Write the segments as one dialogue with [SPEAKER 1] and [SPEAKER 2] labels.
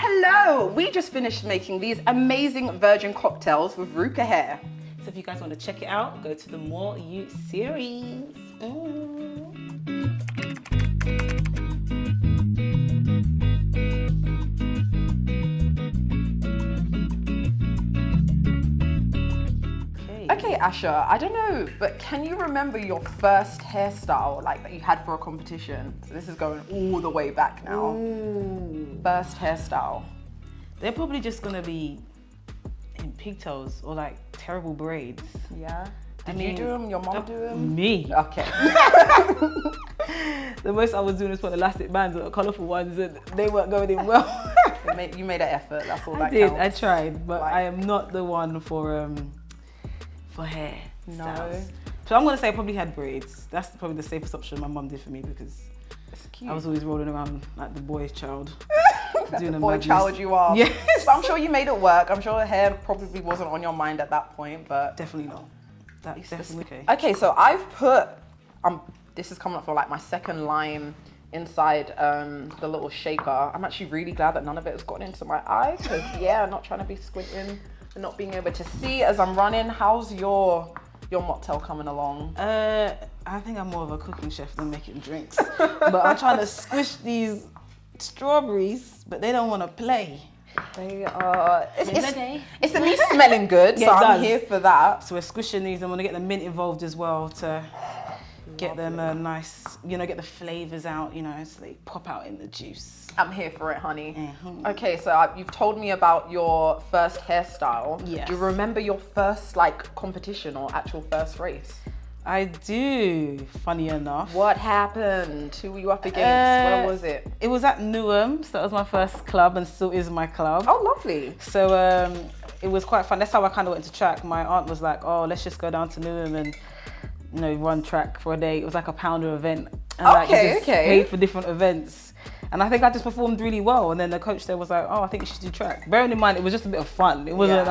[SPEAKER 1] Hello! We just finished making these amazing virgin cocktails with Ruka hair.
[SPEAKER 2] So if you guys want to check it out, go to the More You series.
[SPEAKER 1] Okay, Asha, I don't know, but can you remember your first hairstyle that you had for a competition? So this is going all the way back now.
[SPEAKER 2] Ooh.
[SPEAKER 1] First hairstyle.
[SPEAKER 2] They're probably just gonna be in pigtails or terrible braids.
[SPEAKER 1] Yeah. Did you do them? Your mom do them?
[SPEAKER 2] Me.
[SPEAKER 1] Okay.
[SPEAKER 2] The most I was doing was put elastic bands or colourful ones, and they weren't going in well.
[SPEAKER 1] You made an effort. That's all that
[SPEAKER 2] I did.
[SPEAKER 1] counts.
[SPEAKER 2] I tried, but I am not the one for hair.
[SPEAKER 1] No.
[SPEAKER 2] Styles. So I'm gonna say I probably had braids. That's probably the safest option my mum did for me because
[SPEAKER 1] It's cute.
[SPEAKER 2] I was always rolling around like the boy child.
[SPEAKER 1] Doing the boy child you are.
[SPEAKER 2] Yes.
[SPEAKER 1] But I'm sure you made it work. I'm sure hair probably wasn't on your mind at that point, but
[SPEAKER 2] Definitely not. That's definitely okay.
[SPEAKER 1] Okay, so I've put this is coming up for my second line inside the little shaker. I'm actually really glad that none of it has gotten into my eye because I'm not trying to be squinting and not being able to see as I'm running. How's your mocktail coming along?
[SPEAKER 2] I think I'm more of a cooking chef than making drinks. But I'm trying to squish these strawberries, but they don't want to play.
[SPEAKER 1] They are. It's at least
[SPEAKER 2] least
[SPEAKER 1] smelling good, so I'm here for that.
[SPEAKER 2] So we're squishing these. I'm gonna get the mint involved as well to get them nice, get the flavors out, so they pop out in the juice.
[SPEAKER 1] I'm here for it, honey.
[SPEAKER 2] Mm-hmm.
[SPEAKER 1] Okay, so you've told me about your first hairstyle.
[SPEAKER 2] Yes.
[SPEAKER 1] Do you remember your first competition or actual first race?
[SPEAKER 2] I do, funny enough.
[SPEAKER 1] What happened? Who were you up against? Where was it?
[SPEAKER 2] It was at Newham, so that was my first club and still is my club.
[SPEAKER 1] Oh, lovely.
[SPEAKER 2] So it was quite fun. That's how I kind of went to track. My aunt was like, oh, let's just go down to Newham and run track for a day. It was like a £1 event. And you just paid for different events. And I think I just performed really well. And then the coach there was like, oh, I think you should do track. Bearing in mind, it was just a bit of fun. It wasn't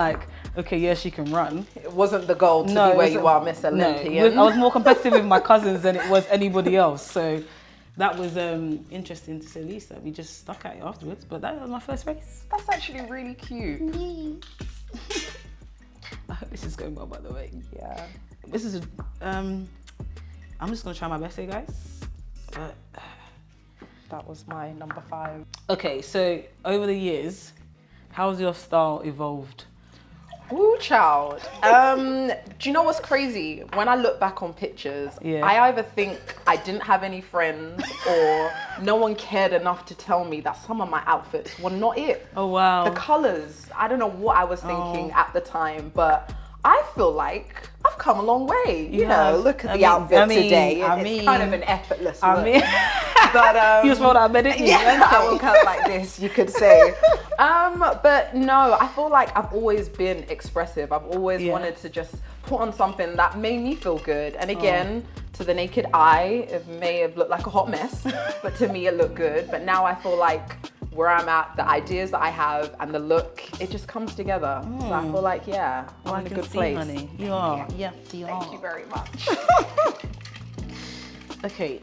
[SPEAKER 2] okay, yeah, she can run.
[SPEAKER 1] It wasn't the goal to be where you are, Miss Olympian.
[SPEAKER 2] I was more competitive with my cousins than it was anybody else. So that was interesting to say the least. That we just stuck at it afterwards. But that was my first race.
[SPEAKER 1] That's actually really cute.
[SPEAKER 2] I hope this is going well, by the way.
[SPEAKER 1] Yeah.
[SPEAKER 2] This is I'm just gonna try my best here, guys.
[SPEAKER 1] That was my number 5.
[SPEAKER 2] Okay, so over the years, how's your style evolved?
[SPEAKER 1] Ooh, child. Do you know what's crazy? When I look back on pictures, I either think I didn't have any friends or no one cared enough to tell me that some of my outfits were not it.
[SPEAKER 2] Oh, wow.
[SPEAKER 1] The colors, I don't know what I was thinking at the time, but I feel like I've come a long way. You know, look at the outfit today. It's kind of an effortless look. But
[SPEAKER 2] you just rolled out of bed, didn't you?
[SPEAKER 1] Yeah, I woke up like this, you could say. But no, I feel like I've always been expressive. I've always wanted to just put on something that made me feel good. And again, to the naked eye, it may have looked like a hot mess, but to me it looked good. But now I feel like where I'm at, the ideas that I have and the look, it just comes together. So I feel like, I'm in a good place.
[SPEAKER 2] Honey. You are. Yes, you are.
[SPEAKER 1] Thank you very much.
[SPEAKER 2] Okay,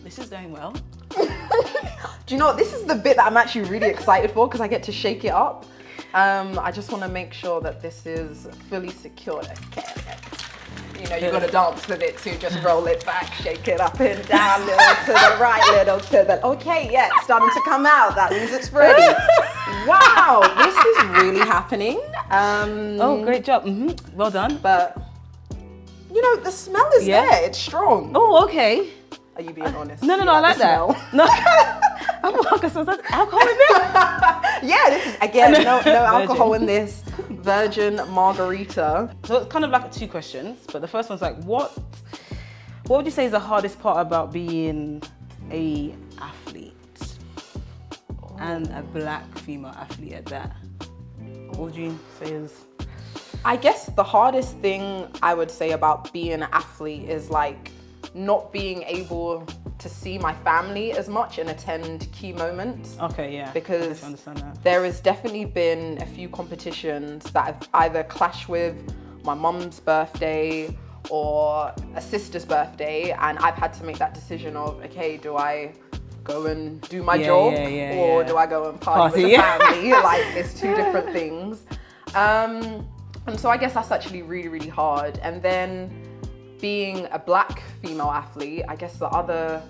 [SPEAKER 2] this is going well.
[SPEAKER 1] Do you know what? This is the bit that I'm actually really excited for because I get to shake it up. I just want to make sure that this is fully secured. Okay. You got to dance with it too. Just roll it back, shake it up and down, little to the right, little to the... Okay, it's starting to come out. That means it's ready. Wow, this is really happening.
[SPEAKER 2] Oh, great job. Well done.
[SPEAKER 1] But, the smell is there. It's strong.
[SPEAKER 2] Oh, okay.
[SPEAKER 1] Are you being honest?
[SPEAKER 2] No, I like that. No. I'm like, so that's alcohol in there?
[SPEAKER 1] This is, again, no alcohol in this. Virgin margarita.
[SPEAKER 2] So it's kind of like 2 questions, but the first one's like, what would you say is the hardest part about being a athlete and a black female athlete at that? What would you say is?
[SPEAKER 1] I guess the hardest thing I would say about being an athlete is not being able to see my family as much and attend key moments.
[SPEAKER 2] Okay, yeah.
[SPEAKER 1] Because
[SPEAKER 2] I understand that.
[SPEAKER 1] There has definitely been a few competitions that have either clashed with my mum's birthday or a sister's birthday, and I've had to make that decision of, okay, do I go and do my job, or do I go and party with the family? Like, it's two different things. And so I guess that's actually really, really hard. And then being a Black female athlete, I guess the other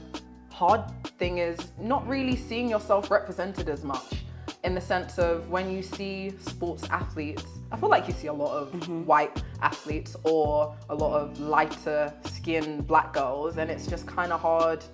[SPEAKER 1] hard thing is not really seeing yourself represented as much, in the sense of when you see sports athletes, I feel like you see a lot of white athletes or a lot of lighter skinned Black girls, and it's just kind of hard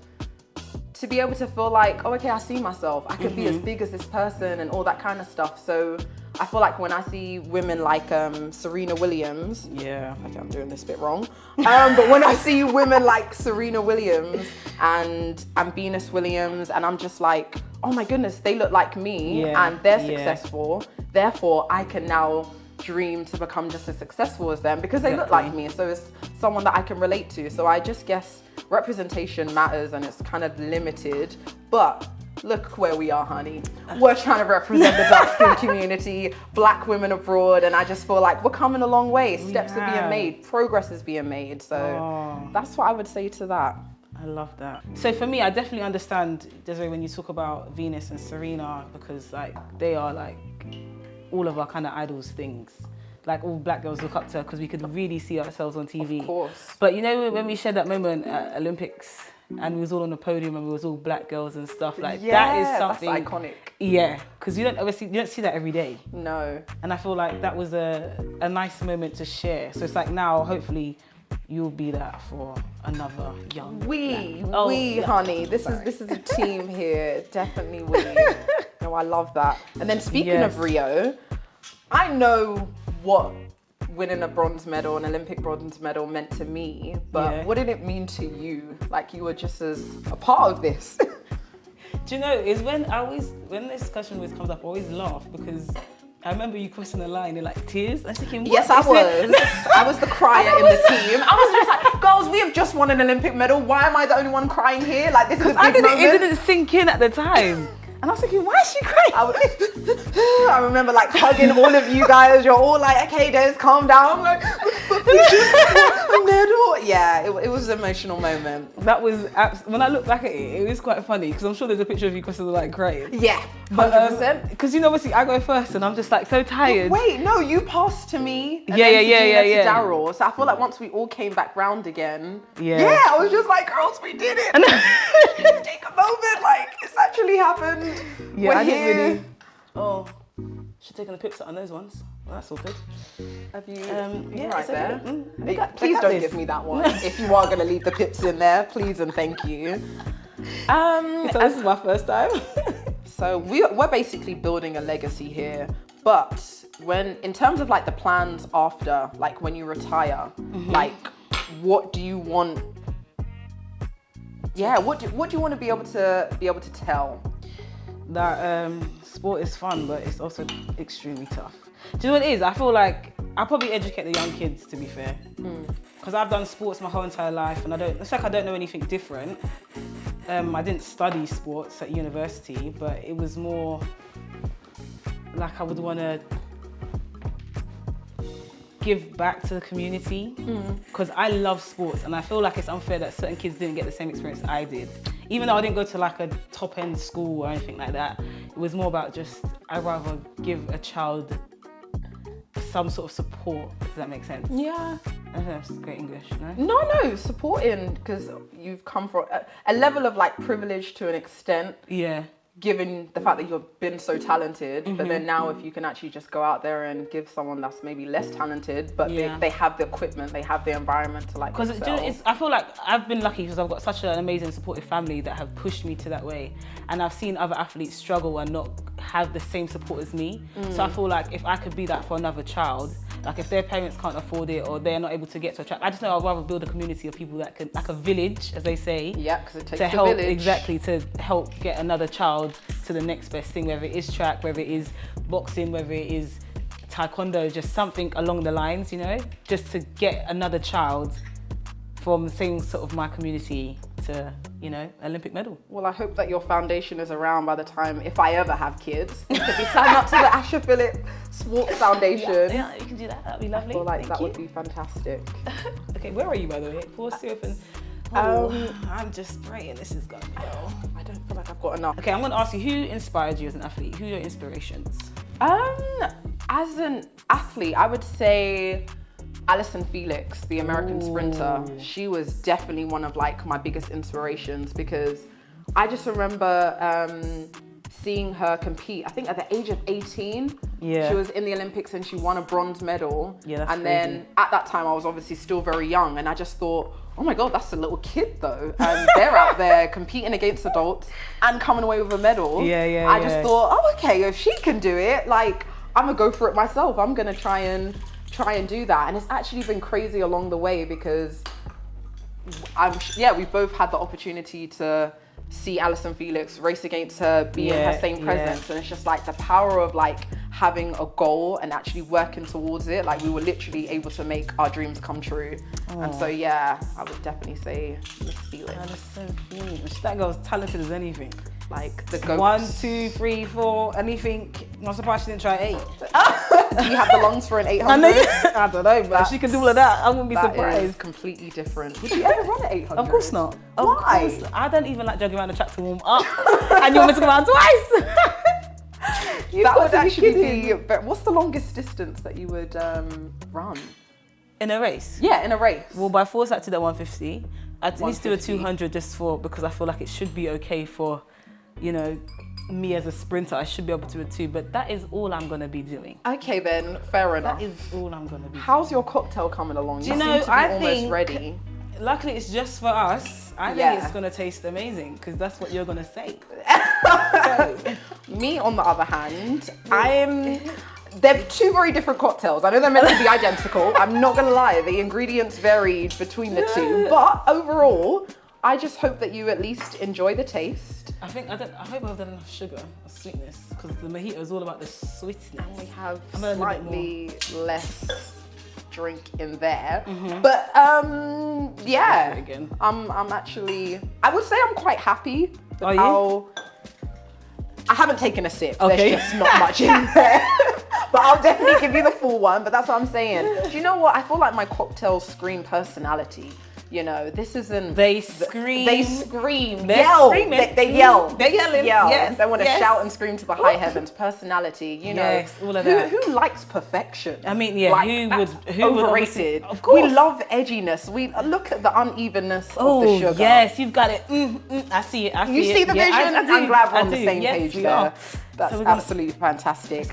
[SPEAKER 1] to be able to feel like, oh, okay, I see myself. I could be as big as this person and all that kind of stuff. So I feel like when I see women like Serena Williams, okay, I'm doing this bit wrong, but when I see women like Serena Williams and Venus Williams, and I'm just like, oh my goodness, they look like me and they're successful. Therefore, I can now dream to become just as successful as them because they look like me. So it's someone that I can relate to. So I just guess representation matters, and it's kind of limited, but look where we are, honey. We're trying to represent the dark skin community, Black women abroad, and I just feel like we're coming a long way. Steps are being made, progress is being made. So that's what I would say to that.
[SPEAKER 2] I love that. So for me, I definitely understand, Desiree, when you talk about Venus and Serena, because like they are like all of our kind of idols things. Like all Black girls look up to her because we could really see ourselves on TV.
[SPEAKER 1] Of course.
[SPEAKER 2] But you know, when we shared that moment at Olympics and we was all on the podium and we was all Black girls and stuff, like that is something.
[SPEAKER 1] That's iconic.
[SPEAKER 2] Yeah, because you don't see that every day.
[SPEAKER 1] No.
[SPEAKER 2] And I feel like that was a nice moment to share. So it's like now, hopefully, you'll be that for another young.
[SPEAKER 1] Honey. This is a team here. Definitely we. No, I love that. And then speaking of Rio, I know what winning a bronze medal, an Olympic bronze medal, meant to me, but what did it mean to you? Like you were just as a part of this.
[SPEAKER 2] Do you know, it's when this discussion always comes up, I always laugh because I remember you crossing the line in like tears. I was thinking, what?
[SPEAKER 1] Yes, I was. I was the crier in the team. I was just like, girls, we have just won an Olympic medal. Why am I the only one crying here? Like, this is a big moment.
[SPEAKER 2] It didn't sink in at the time. And I was thinking, why is she crying?
[SPEAKER 1] I remember like hugging all of you guys. You're all like, okay, Des, calm down. Like, yeah, it was an emotional moment.
[SPEAKER 2] That was, when I look back at it, it was quite funny because I'm sure there's a picture of you crossing the line crying.
[SPEAKER 1] Yeah, 100%.
[SPEAKER 2] Because you know, obviously I go first and I'm just like so tired.
[SPEAKER 1] Wait, no, you passed to me. And then to Daryl. So I feel like once we all came back round again, I was just like, girls, we did it. Let's take a moment, like it's actually happened.
[SPEAKER 2] Yeah, I didn't really. Oh, should have taken the pics out on those ones. Well, that's all good.
[SPEAKER 1] Have you?
[SPEAKER 2] Right there.
[SPEAKER 1] Please don't give me that one. If you are going to leave the pics in there, please and thank you.
[SPEAKER 2] So this is my first time.
[SPEAKER 1] So we're basically building a legacy here, but in terms of like the plans after, like when you retire, like what do you want? Yeah, what do you want to be able to tell?
[SPEAKER 2] That sport is fun, but it's also extremely tough. Do you know what it is? I feel like I'll probably educate the young kids, to be fair, because I've done sports my whole entire life, and it's like I don't know anything different. I didn't study sports at university, but it was more like I would want to give back to the community because I love sports, and I feel like it's unfair that certain kids didn't get the same experience I did. Even though I didn't go to like a top end school or anything like that, it was more about just, I'd rather give a child some sort of support, does that make sense?
[SPEAKER 1] Yeah.
[SPEAKER 2] I don't know, it's great English, no?
[SPEAKER 1] No, supporting, because you've come from a level of like privilege to an extent.
[SPEAKER 2] Yeah.
[SPEAKER 1] Given the fact that you've been so talented, but then now if you can actually just go out there and give someone that's maybe less talented, but they have the equipment, they have the environment to like
[SPEAKER 2] Because I feel like I've been lucky because I've got such an amazing supportive family that have pushed me to that way. And I've seen other athletes struggle and not have the same support as me. So I feel like if I could be that for another child, like if their parents can't afford it or they're not able to get to a track, I just know I'd rather build a community of people that can, like a village, as they say.
[SPEAKER 1] Yeah, because it takes
[SPEAKER 2] to
[SPEAKER 1] a
[SPEAKER 2] help,
[SPEAKER 1] village.
[SPEAKER 2] Exactly, to help get another child to the next best thing, whether it is track, whether it is boxing, whether it is taekwondo, just something along the lines, you know, just to get another child from the same sort of my community to, you know, Olympic medal.
[SPEAKER 1] Well, I hope that your foundation is around by the time, if I ever have kids, you could be signed up to the Asha Philip Sports Foundation.
[SPEAKER 2] Yeah, you can do that. That'd be lovely.
[SPEAKER 1] I feel like that would be fantastic.
[SPEAKER 2] Okay, where are you, by the way? Pause you open. I'm just praying this is going well.
[SPEAKER 1] I don't feel like I've got enough.
[SPEAKER 2] Okay, I'm gonna ask you, who inspired you as an athlete? Who are your inspirations?
[SPEAKER 1] As an athlete, I would say Allyson Felix, the American sprinter. She was definitely one of like my biggest inspirations, because I just remember seeing her compete. I think at the age of 18, she was in the Olympics and she won a bronze medal.
[SPEAKER 2] Yeah, that's
[SPEAKER 1] and
[SPEAKER 2] crazy.
[SPEAKER 1] then at that time I was obviously still very young, and I just thought, oh my God, that's a little kid though. And they're out there competing against adults and coming away with a medal. I just thought, oh, okay, if she can do it, like, I'm gonna go for it myself. I'm gonna try and do that. And it's actually been crazy along the way, because we've both had the opportunity to see Allyson Felix race against her, be in her same presence. And it's just like the power of like having a goal and actually working towards it. Like, we were literally able to make our dreams come true. And so I would definitely say Miss Felix.
[SPEAKER 2] Allyson Felix. That girl's talented as anything.
[SPEAKER 1] Like the goats.
[SPEAKER 2] 1, 2, 3, 4, anything. Not surprised she didn't try 8.
[SPEAKER 1] Do you have the lungs for an 800?
[SPEAKER 2] I don't know, but if she can do all of that, I wouldn't be surprised.
[SPEAKER 1] That is completely different. Would you ever run an 800?
[SPEAKER 2] Of course not.
[SPEAKER 1] Why?
[SPEAKER 2] Of course. I don't even like jogging around the track to warm up. And you want me to go around twice?
[SPEAKER 1] That would actually be, but what's the longest distance that you would run?
[SPEAKER 2] In a race?
[SPEAKER 1] Yeah, in a race.
[SPEAKER 2] Well, by force, I had to do that 150. I'd at least do a
[SPEAKER 1] 150.
[SPEAKER 2] 200 just because I feel like it should be okay for, you know, me as a sprinter. I should be able to do a 2, but that is all I'm going to be doing.
[SPEAKER 1] Okay then, fair enough.
[SPEAKER 2] That is all I'm going to be doing.
[SPEAKER 1] How's your cocktail coming along?
[SPEAKER 2] Do you know, I
[SPEAKER 1] almost
[SPEAKER 2] think,
[SPEAKER 1] ready.
[SPEAKER 2] Luckily it's just for us. I think it's going to taste amazing, because that's what you're going to say.
[SPEAKER 1] Me, on the other hand, they're two very different cocktails. I know they're meant to be identical. I'm not gonna lie, the ingredients varied between the two, but overall, I just hope that you at least enjoy the taste.
[SPEAKER 2] I hope I've done enough sugar or sweetness, because the mojito is all about the sweetness.
[SPEAKER 1] And we have
[SPEAKER 2] I'm
[SPEAKER 1] slightly less drink in there,
[SPEAKER 2] Mm-hmm.
[SPEAKER 1] but yeah,
[SPEAKER 2] again.
[SPEAKER 1] I'm actually, I would say I'm quite happy with
[SPEAKER 2] Are you?
[SPEAKER 1] how. I haven't taken a sip.
[SPEAKER 2] Okay.
[SPEAKER 1] There's just not much in there. But I'll definitely give you the full one. But that's what I'm saying. Do you know what? I feel like my cocktails scream personality. You know, this isn't.
[SPEAKER 2] They scream.
[SPEAKER 1] They scream.
[SPEAKER 2] They're
[SPEAKER 1] Yell.
[SPEAKER 2] screaming.
[SPEAKER 1] They yell.
[SPEAKER 2] They're yelling.
[SPEAKER 1] Yell.
[SPEAKER 2] Yes.
[SPEAKER 1] They want to
[SPEAKER 2] Yes.
[SPEAKER 1] shout and scream to the high heavens. Personality. You know.
[SPEAKER 2] Yes, all of that.
[SPEAKER 1] Who likes perfection?
[SPEAKER 2] I mean, yeah.
[SPEAKER 1] Like,
[SPEAKER 2] who
[SPEAKER 1] that's
[SPEAKER 2] would
[SPEAKER 1] overrated?
[SPEAKER 2] Of course.
[SPEAKER 1] We love edginess. We look at the unevenness of the sugar.
[SPEAKER 2] Yes, you've got it. I see it.
[SPEAKER 1] You see the vision?
[SPEAKER 2] I do.
[SPEAKER 1] I'm glad we're
[SPEAKER 2] I
[SPEAKER 1] on the
[SPEAKER 2] do.
[SPEAKER 1] same
[SPEAKER 2] Yes,
[SPEAKER 1] page
[SPEAKER 2] we
[SPEAKER 1] there.
[SPEAKER 2] are.
[SPEAKER 1] That's
[SPEAKER 2] So
[SPEAKER 1] absolutely fantastic.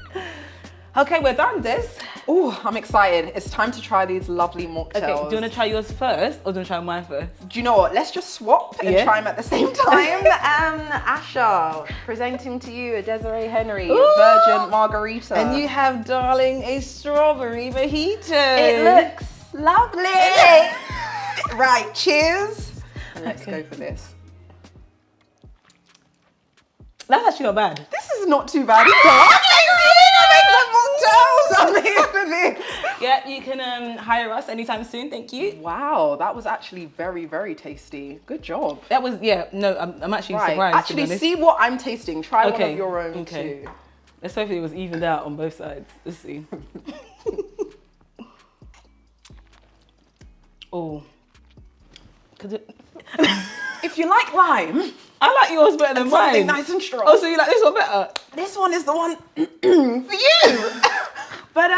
[SPEAKER 2] Okay, we're done, Des.
[SPEAKER 1] Oh, I'm excited. It's time to try these lovely mocktails.
[SPEAKER 2] Okay, do you want to try yours first, or do you want to try mine first?
[SPEAKER 1] Do you know what? Let's just swap and try them at the same time. Asha, presenting to you a Desirèe Henry Virgin Margarita.
[SPEAKER 2] And you have, darling, a strawberry mojito.
[SPEAKER 1] It looks lovely. Right, cheers. And let's go for this.
[SPEAKER 2] That's actually not bad.
[SPEAKER 1] This is not too bad either. I'm here for this.
[SPEAKER 2] Yeah, you can hire us anytime soon. Thank you.
[SPEAKER 1] Wow, that was actually very, very tasty. Good job.
[SPEAKER 2] That was, I'm actually
[SPEAKER 1] Right.
[SPEAKER 2] surprised.
[SPEAKER 1] Actually, see what I'm tasting. Try one
[SPEAKER 2] Okay,
[SPEAKER 1] of your own
[SPEAKER 2] okay.
[SPEAKER 1] too.
[SPEAKER 2] Let's hope it was evened out on both sides. Let's see. Oh.
[SPEAKER 1] If you like lime,
[SPEAKER 2] I like yours better than
[SPEAKER 1] something
[SPEAKER 2] mine.
[SPEAKER 1] nice and strong.
[SPEAKER 2] Oh, so you like this one better?
[SPEAKER 1] This one is the one for you. But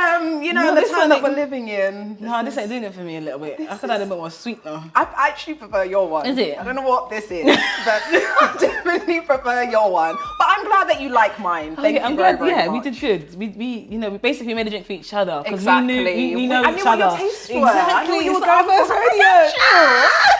[SPEAKER 1] you know,
[SPEAKER 2] No,
[SPEAKER 1] the
[SPEAKER 2] this
[SPEAKER 1] time
[SPEAKER 2] one
[SPEAKER 1] that
[SPEAKER 2] ain't-
[SPEAKER 1] we're living in.
[SPEAKER 2] No, this ain't doing it for me a little bit. I could add a bit more sweet now.
[SPEAKER 1] I actually prefer your one.
[SPEAKER 2] Is it?
[SPEAKER 1] I don't know what this is, but I definitely prefer your one. But I'm glad that you like mine. Thank you
[SPEAKER 2] I'm
[SPEAKER 1] very,
[SPEAKER 2] glad.
[SPEAKER 1] very
[SPEAKER 2] We
[SPEAKER 1] much.
[SPEAKER 2] did good. We basically made a drink for each other because
[SPEAKER 1] Exactly.
[SPEAKER 2] we know
[SPEAKER 1] I
[SPEAKER 2] each
[SPEAKER 1] knew what
[SPEAKER 2] other.
[SPEAKER 1] your tastes were.
[SPEAKER 2] Exactly.
[SPEAKER 1] I knew what you were
[SPEAKER 2] It's our
[SPEAKER 1] going
[SPEAKER 2] first
[SPEAKER 1] for.
[SPEAKER 2] rodeo.